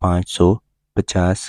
550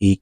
1